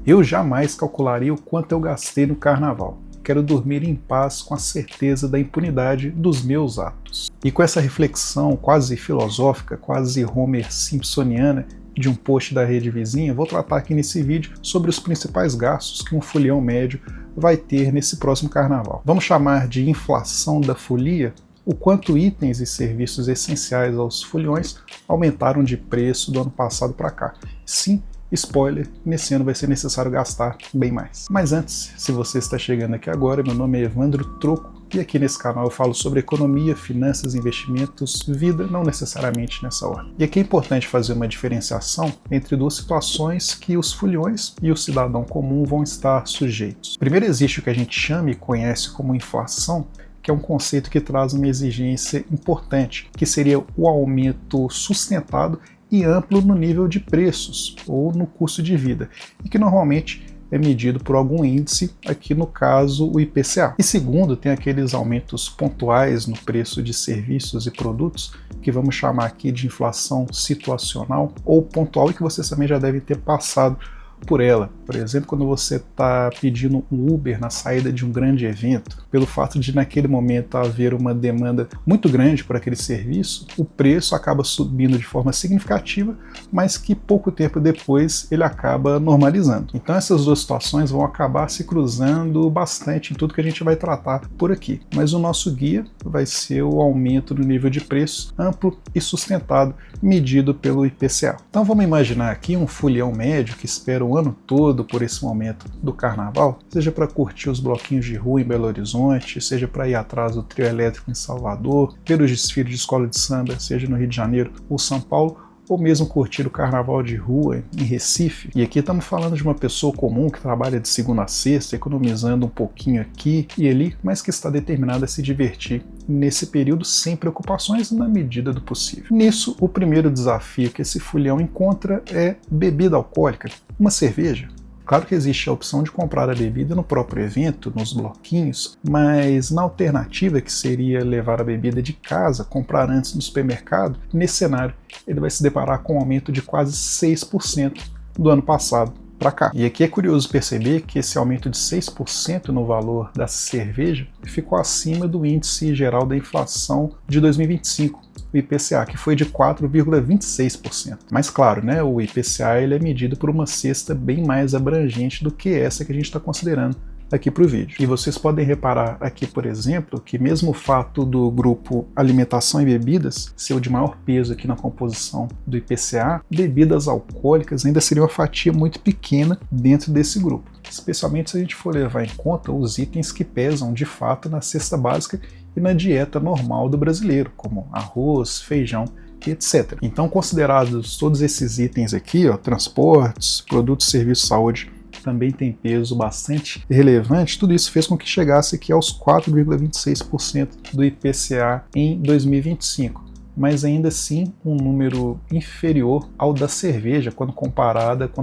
Eu jamais calcularia o quanto eu gastei no carnaval. Quero dormir em paz com a certeza da impunidade dos meus atos. E com essa reflexão quase filosófica, quase Homer Simpsoniana, de um post da rede vizinha, vou tratar aqui nesse vídeo sobre os principais gastos que um folião médio vai ter nesse próximo carnaval. Vamos chamar de inflação da folia o quanto itens e serviços essenciais aos foliões aumentaram de preço do ano passado para cá. Sim, spoiler, nesse ano vai ser necessário gastar bem mais. Mas antes, se você está chegando aqui agora, meu nome é Evandro Troco e aqui nesse canal eu falo sobre economia, finanças, investimentos, vida, não necessariamente nessa ordem. E aqui é importante fazer uma diferenciação entre duas situações que os foliões e o cidadão comum vão estar sujeitos. Primeiro existe o que a gente chama e conhece como inflação, que é um conceito que traz uma exigência importante, que seria o aumento sustentado e amplo no nível de preços ou no custo de vida, e que normalmente é medido por algum índice, aqui no caso o IPCA. E segundo, tem aqueles aumentos pontuais no preço de serviços e produtos, que vamos chamar aqui de inflação situacional ou pontual, e que vocês também já devem ter passado por ela. Por exemplo, quando você está pedindo um Uber na saída de um grande evento, pelo fato de naquele momento haver uma demanda muito grande por aquele serviço, o preço acaba subindo de forma significativa, mas que pouco tempo depois ele acaba normalizando. Então essas duas situações vão acabar se cruzando bastante em tudo que a gente vai tratar por aqui. Mas o nosso guia vai ser o aumento no nível de preço amplo e sustentado, medido pelo IPCA. Então vamos imaginar aqui um folião médio que espera o ano todo por esse momento do carnaval, seja para curtir os bloquinhos de rua em Belo Horizonte, seja para ir atrás do trio elétrico em Salvador, ver os desfiles de escola de samba, seja no Rio de Janeiro ou São Paulo, ou mesmo curtir o carnaval de rua em Recife. E aqui estamos falando de uma pessoa comum que trabalha de segunda a sexta, economizando um pouquinho aqui e ali, mas que está determinada a se divertir nesse período sem preocupações na medida do possível. Nisso, o primeiro desafio que esse folião encontra é bebida alcoólica, uma cerveja. Claro que existe a opção de comprar a bebida no próprio evento, nos bloquinhos, mas na alternativa, que seria levar a bebida de casa, comprar antes no supermercado, nesse cenário ele vai se deparar com um aumento de quase 6% do ano passado para cá. E aqui é curioso perceber que esse aumento de 6% no valor da cerveja ficou acima do índice geral da inflação de 2025, o IPCA, que foi de 4,26%. Mas claro, né, o IPCA ele é medido por uma cesta bem mais abrangente do que essa que a gente está considerando aqui para o vídeo. E vocês podem reparar aqui, por exemplo, que mesmo o fato do grupo alimentação e bebidas ser o de maior peso aqui na composição do IPCA, bebidas alcoólicas ainda seria uma fatia muito pequena dentro desse grupo, especialmente se a gente for levar em conta os itens que pesam de fato na cesta básica e na dieta normal do brasileiro, como arroz, feijão, etc. Então, considerados todos esses itens aqui, transportes, produtos, serviços, saúde, também tem peso bastante relevante, tudo isso fez com que chegasse aqui aos 4,26% do IPCA em 2025. Mas ainda assim um número inferior ao da cerveja quando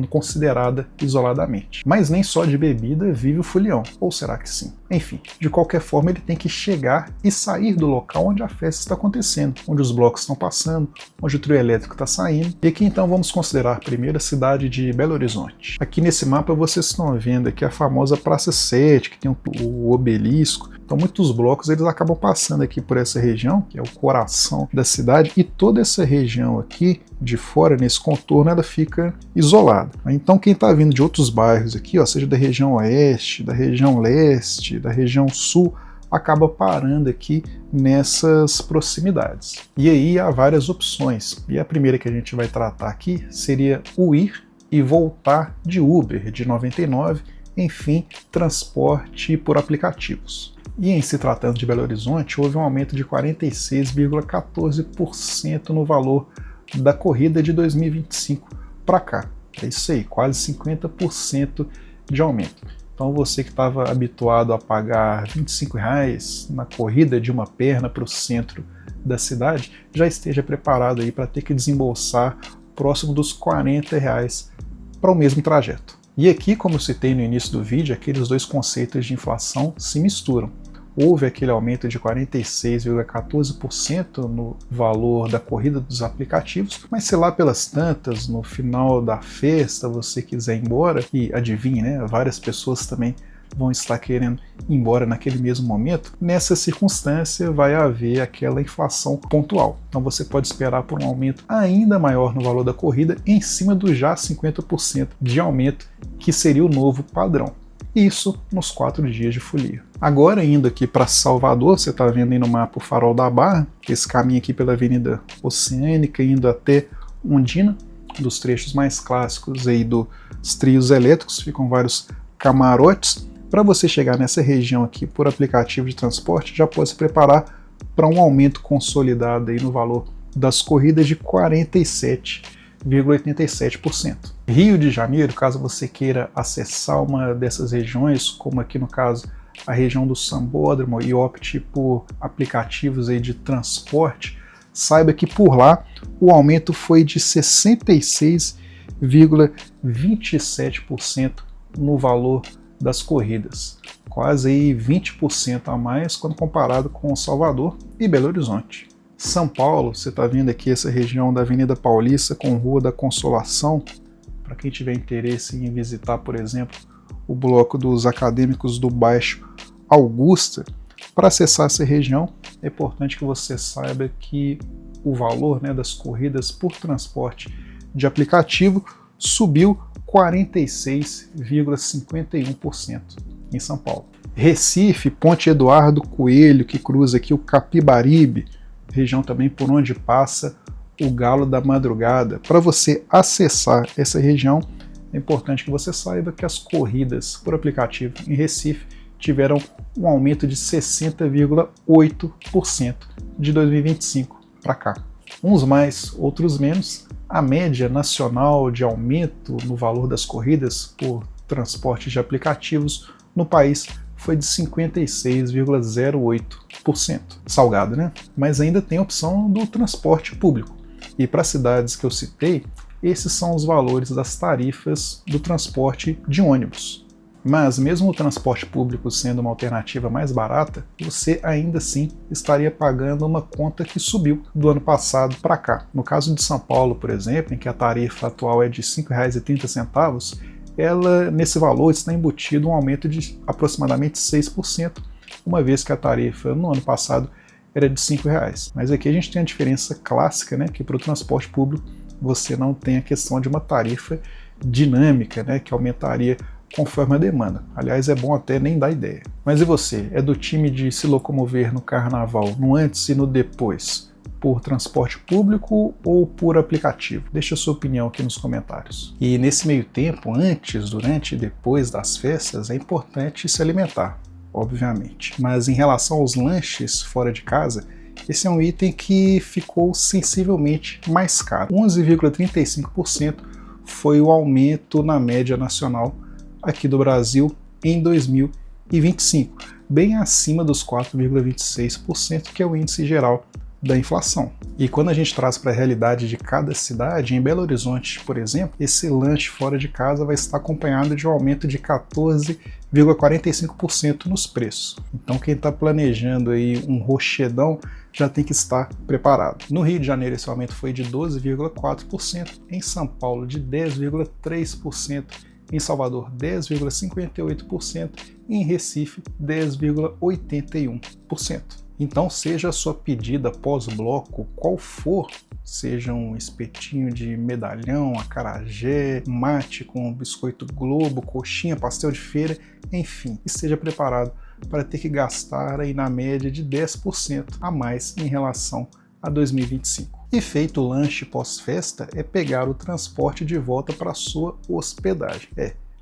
considerada isoladamente. Mas nem só de bebida vive o folião, ou será que sim? Enfim, de qualquer forma ele tem que chegar e sair do local onde a festa está acontecendo, onde os blocos estão passando, onde o trio elétrico está saindo. E aqui então vamos considerar primeiro a cidade de Belo Horizonte. Aqui nesse mapa vocês estão vendo aqui a famosa Praça 7, que tem o obelisco. Então muitos blocos eles acabam passando aqui por essa região, que é o coração da cidade, e toda essa região aqui de fora, nesse contorno, ela fica isolada. Então quem está vindo de outros bairros aqui, seja da região oeste, da região leste, da região sul, acaba parando aqui nessas proximidades. E aí há várias opções, e a primeira que a gente vai tratar aqui seria o ir e voltar de Uber, de 99, enfim, transporte por aplicativos. E em se tratando de Belo Horizonte, houve um aumento de 46,14% no valor da corrida de 2025 para cá. É isso aí, quase 50% de aumento. Então você que estava habituado a pagar R$ 25 na corrida de uma perna para o centro da cidade, já esteja preparado aí para ter que desembolsar próximo dos R$ 40 para o mesmo trajeto. E aqui, como eu citei no início do vídeo, aqueles dois conceitos de inflação se misturam. houve aquele aumento de 46,14% no valor da corrida dos aplicativos, mas se lá pelas tantas, no final da festa, você quiser ir embora, e adivinhe, né, várias pessoas também vão estar querendo ir embora naquele mesmo momento, nessa circunstância vai haver aquela inflação pontual. Então você pode esperar por um aumento ainda maior no valor da corrida, em cima do já 50% de aumento, que seria o novo padrão. Isso nos 4 dias de folia. Agora, indo aqui para Salvador, você está vendo aí no mapa o Farol da Barra, esse caminho aqui pela Avenida Oceânica, indo até Ondina, dos trechos mais clássicos aí dos trios elétricos, ficam vários camarotes. Para você chegar nessa região aqui por aplicativo de transporte, já pode se preparar para um aumento consolidado aí no valor das corridas de 47,87%. Rio de Janeiro, caso você queira acessar uma dessas regiões, como aqui no caso a região do Sambódromo, e opte por aplicativos aí de transporte, saiba que por lá o aumento foi de 66,27% no valor das corridas, quase aí 20% a mais quando comparado com Salvador e Belo Horizonte. São Paulo, você está vendo aqui essa região da Avenida Paulista com Rua da Consolação, para quem tiver interesse em visitar, por exemplo, o bloco dos acadêmicos do Baixo Augusta. Para acessar essa região, é importante que você saiba que o valor, né, das corridas por transporte de aplicativo subiu 46,51% em São Paulo. Recife, Ponte Eduardo Coelho, que cruza aqui o Capibaribe, região também por onde passa o Galo da Madrugada. Para você acessar essa região, é importante que você saiba que as corridas por aplicativo em Recife tiveram um aumento de 60,8% de 2025 para cá. Uns mais, outros menos. A média nacional de aumento no valor das corridas por transporte de aplicativos no país foi de 56,08%. Salgado, né? Mas ainda tem a opção do transporte público. E para as cidades que eu citei, esses são os valores das tarifas do transporte de ônibus. Mas mesmo o transporte público sendo uma alternativa mais barata, você ainda assim estaria pagando uma conta que subiu do ano passado para cá. No caso de São Paulo, por exemplo, em que a tarifa atual é de R$ 5,30, ela, nesse valor, está embutido um aumento de aproximadamente 6%, uma vez que a tarifa no ano passado era de R$ 5,00. Mas aqui a gente tem a diferença clássica, né, que para o transporte público você não tem a questão de uma tarifa dinâmica, né, que aumentaria conforme a demanda. Aliás, é bom até nem dar ideia. Mas e você? É do time de se locomover no carnaval, no antes e no depois, por transporte público ou por aplicativo? Deixa a sua opinião aqui nos comentários. E nesse meio tempo, antes, durante e depois das festas, é importante se alimentar, obviamente. Mas em relação aos lanches fora de casa, esse é um item que ficou sensivelmente mais caro. 11,35% foi o aumento na média nacional aqui do Brasil em 2025, bem acima dos 4,26%, que é o índice geral da inflação. E quando a gente traz para a realidade de cada cidade, em Belo Horizonte, por exemplo, esse lanche fora de casa vai estar acompanhado de um aumento de 14,45% nos preços. Então quem está planejando aí um rochedão já tem que estar preparado. No Rio de Janeiro esse aumento foi de 12,4%, em São Paulo de 10,3%, em Salvador 10,58% e em Recife 10,81%. Então, seja a sua pedida pós-bloco qual for, seja um espetinho de medalhão, acarajé, mate com biscoito Globo, coxinha, pastel de feira, enfim, esteja preparado para ter que gastar aí na média de 10% a mais em relação a 2025. E feito o lanche pós-festa, é pegar o transporte de volta para a sua hospedagem.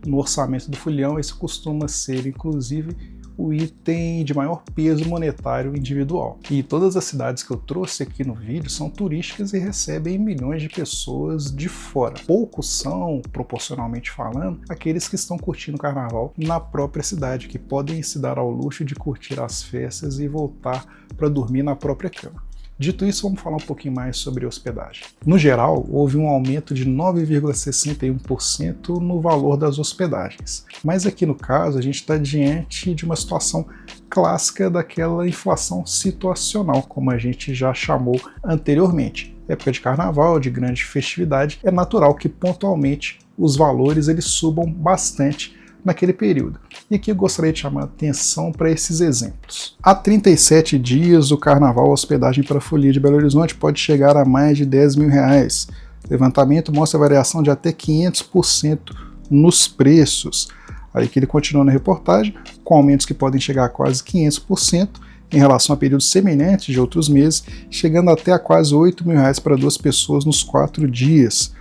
No orçamento do Folião, esse costuma ser, inclusive, o item de maior peso monetário individual. E todas as cidades que eu trouxe aqui no vídeo são turísticas e recebem milhões de pessoas de fora. Poucos são, proporcionalmente falando, aqueles que estão curtindo o carnaval na própria cidade, que podem se dar ao luxo de curtir as festas e voltar para dormir na própria cama. Dito isso, vamos falar um pouquinho mais sobre hospedagem. No geral, houve um aumento de 9,61% no valor das hospedagens. Mas aqui no caso, a gente está diante de uma situação clássica daquela inflação situacional, como a gente já chamou anteriormente. Época de carnaval, de grande festividade, é natural que pontualmente os valores eles subam bastante naquele período. E aqui eu gostaria de chamar a atenção para esses exemplos. Há 37 dias, o carnaval, a hospedagem para a Folia de Belo Horizonte pode chegar a mais de R$10 mil. O levantamento mostra variação de até 500% nos preços. Aí que ele continua na reportagem, com aumentos que podem chegar a quase 500% em relação a períodos semelhantes de outros meses, chegando até a quase R$8 mil para 2 pessoas nos 4 dias.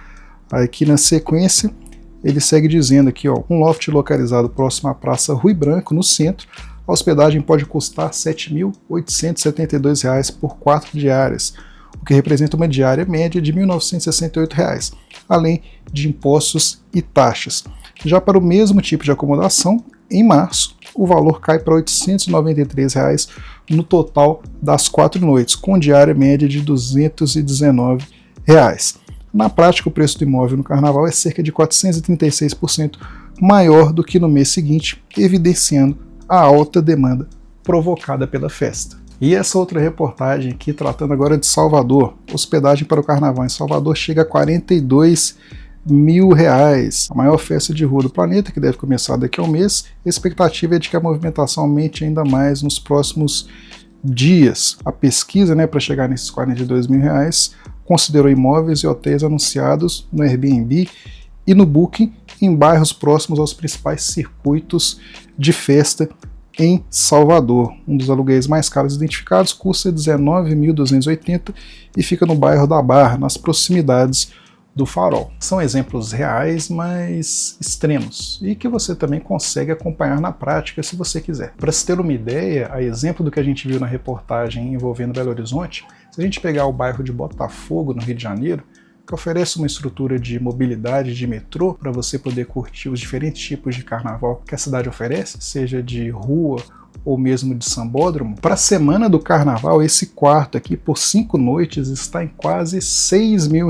Aí aqui na sequência, ele segue dizendo aqui, ó, um loft localizado próximo à Praça Rui Branco, no centro, a hospedagem pode custar R$ 7.872 por 4 diárias, o que representa uma diária média de R$ 1.968, além de impostos e taxas. Já para o mesmo tipo de acomodação, em março, o valor cai para R$ 893 no total das 4 noites, com diária média de R$ 219. Na prática, o preço do imóvel no carnaval é cerca de 436% maior do que no mês seguinte, evidenciando a alta demanda provocada pela festa. E essa outra reportagem aqui, tratando agora de Salvador, hospedagem para o carnaval em Salvador chega a R$ 42 mil, a maior festa de rua do planeta, que deve começar daqui a um mês. A expectativa é de que a movimentação aumente ainda mais nos próximos dias. A pesquisa, para chegar nesses R$ 42 mil, considerou imóveis e hotéis anunciados no Airbnb e no Booking em bairros próximos aos principais circuitos de festa em Salvador. Um dos aluguéis mais caros identificados custa R$ 19.280 e fica no bairro da Barra, nas proximidades do Farol. São exemplos reais, mas extremos, e que você também consegue acompanhar na prática se você quiser. Para se ter uma ideia, a exemplo do que a gente viu na reportagem envolvendo Belo Horizonte, se a gente pegar o bairro de Botafogo, no Rio de Janeiro, que oferece uma estrutura de mobilidade de metrô para você poder curtir os diferentes tipos de carnaval que a cidade oferece, seja de rua ou mesmo de sambódromo, para a semana do carnaval, esse quarto aqui, por 5 noites, está em quase R$ 6 mil.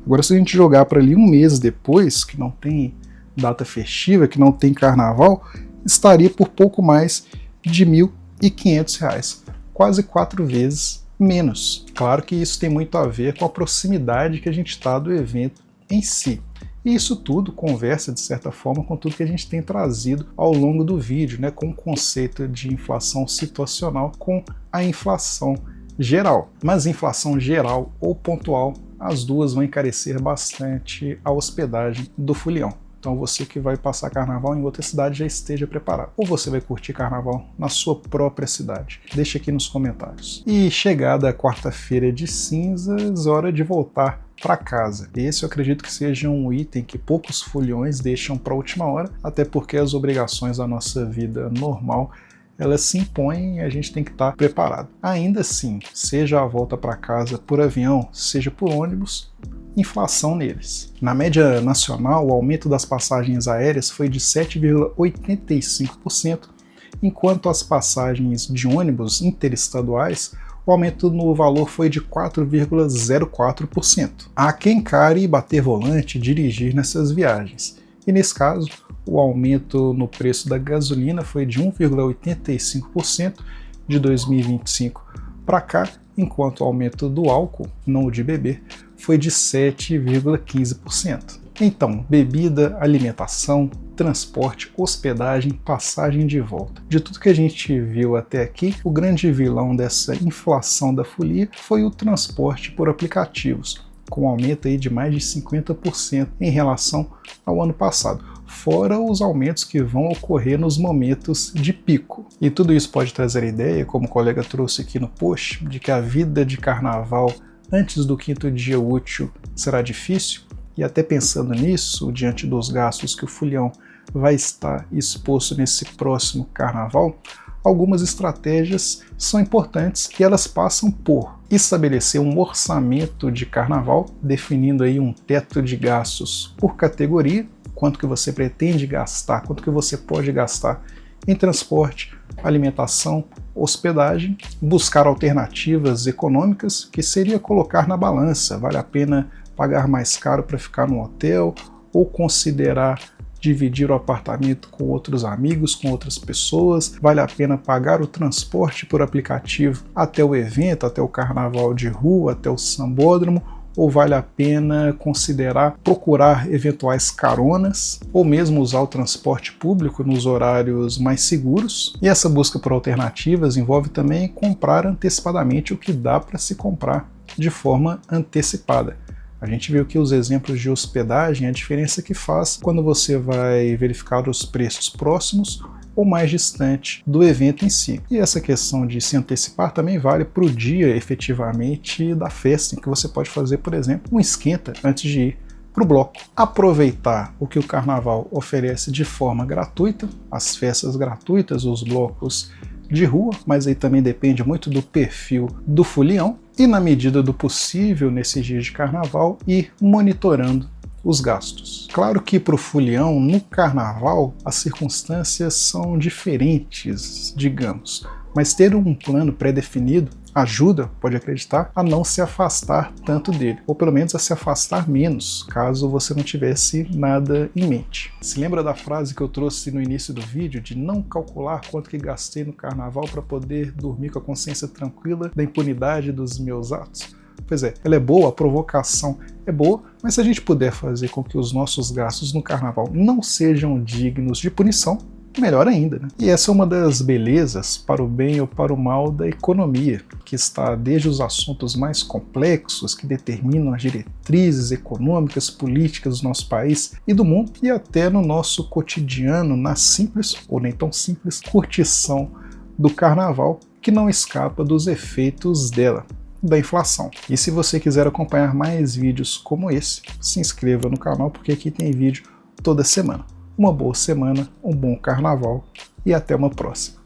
Agora, se a gente jogar para ali um mês depois, que não tem data festiva, que não tem carnaval, estaria por pouco mais de R$ 1.500, quase 4 vezes menos. Claro que isso tem muito a ver com a proximidade que a gente está do evento em si. E isso tudo conversa, de certa forma, com tudo que a gente tem trazido ao longo do vídeo, com o conceito de inflação situacional com a inflação geral. Mas inflação geral ou pontual, as duas vão encarecer bastante a hospedagem do folião. Então você que vai passar carnaval em outra cidade já esteja preparado. Ou você vai curtir carnaval na sua própria cidade? Deixa aqui nos comentários. E chegada a quarta-feira de cinzas, hora de voltar para casa. Esse eu acredito que seja um item que poucos foliões deixam para a última hora, até porque as obrigações da nossa vida normal elas se impõem e a gente tem que estar preparado. Ainda assim, seja a volta para casa por avião, seja por ônibus, inflação neles. Na média nacional, o aumento das passagens aéreas foi de 7,85%, enquanto as passagens de ônibus interestaduais, o aumento no valor foi de 4,04%. Há quem encare bater volante e dirigir nessas viagens, e nesse caso, o aumento no preço da gasolina foi de 1,85% de 2025 para cá, enquanto o aumento do álcool, não o de beber, foi de 7,15%. Então, bebida, alimentação, transporte, hospedagem, passagem de volta. De tudo que a gente viu até aqui, o grande vilão dessa inflação da folia foi o transporte por aplicativos, com um aumento aí de mais de 50% em relação ao ano passado, fora os aumentos que vão ocorrer nos momentos de pico. E tudo isso pode trazer a ideia, como o colega trouxe aqui no post, de que a vida de carnaval antes do 5º dia útil será difícil, e até pensando nisso, diante dos gastos que o folião vai estar exposto nesse próximo carnaval, algumas estratégias são importantes e elas passam por estabelecer um orçamento de carnaval, definindo aí um teto de gastos por categoria, quanto que você pretende gastar, quanto que você pode gastar em transporte, alimentação, hospedagem, buscar alternativas econômicas, que seria colocar na balança, vale a pena pagar mais caro para ficar no hotel ou considerar dividir o apartamento com outros amigos, com outras pessoas, vale a pena pagar o transporte por aplicativo até o evento, até o carnaval de rua, até o sambódromo, ou vale a pena considerar procurar eventuais caronas, ou mesmo usar o transporte público nos horários mais seguros. E essa busca por alternativas envolve também comprar antecipadamente o que dá para se comprar de forma antecipada. A gente viu que os exemplos de hospedagem, a diferença que faz quando você vai verificar os preços próximos ou mais distante do evento em si. E essa questão de se antecipar também vale para o dia efetivamente da festa, em que você pode fazer, por exemplo, um esquenta antes de ir para o bloco. Aproveitar o que o carnaval oferece de forma gratuita, as festas gratuitas, os blocos de rua, mas aí também depende muito do perfil do folião, e na medida do possível, nesses dias de carnaval, ir monitorando os gastos. Claro que para o folião, no carnaval, as circunstâncias são diferentes, digamos, mas ter um plano pré-definido ajuda, pode acreditar, a não se afastar tanto dele, ou pelo menos a se afastar menos, caso você não tivesse nada em mente. Se lembra da frase que eu trouxe no início do vídeo, de não calcular quanto que gastei no carnaval para poder dormir com a consciência tranquila da impunidade dos meus atos? Pois é, ela é boa, a provocação é boa, mas se a gente puder fazer com que os nossos gastos no carnaval não sejam dignos de punição, melhor ainda, né? E essa é uma das belezas, para o bem ou para o mal, da economia, que está desde os assuntos mais complexos que determinam as diretrizes econômicas, políticas do nosso país e do mundo, e até no nosso cotidiano, na simples, ou nem tão simples, curtição do carnaval, que não escapa dos efeitos dela, da inflação. E se você quiser acompanhar mais vídeos como esse, se inscreva no canal, porque aqui tem vídeo toda semana. Uma boa semana, um bom carnaval e até uma próxima.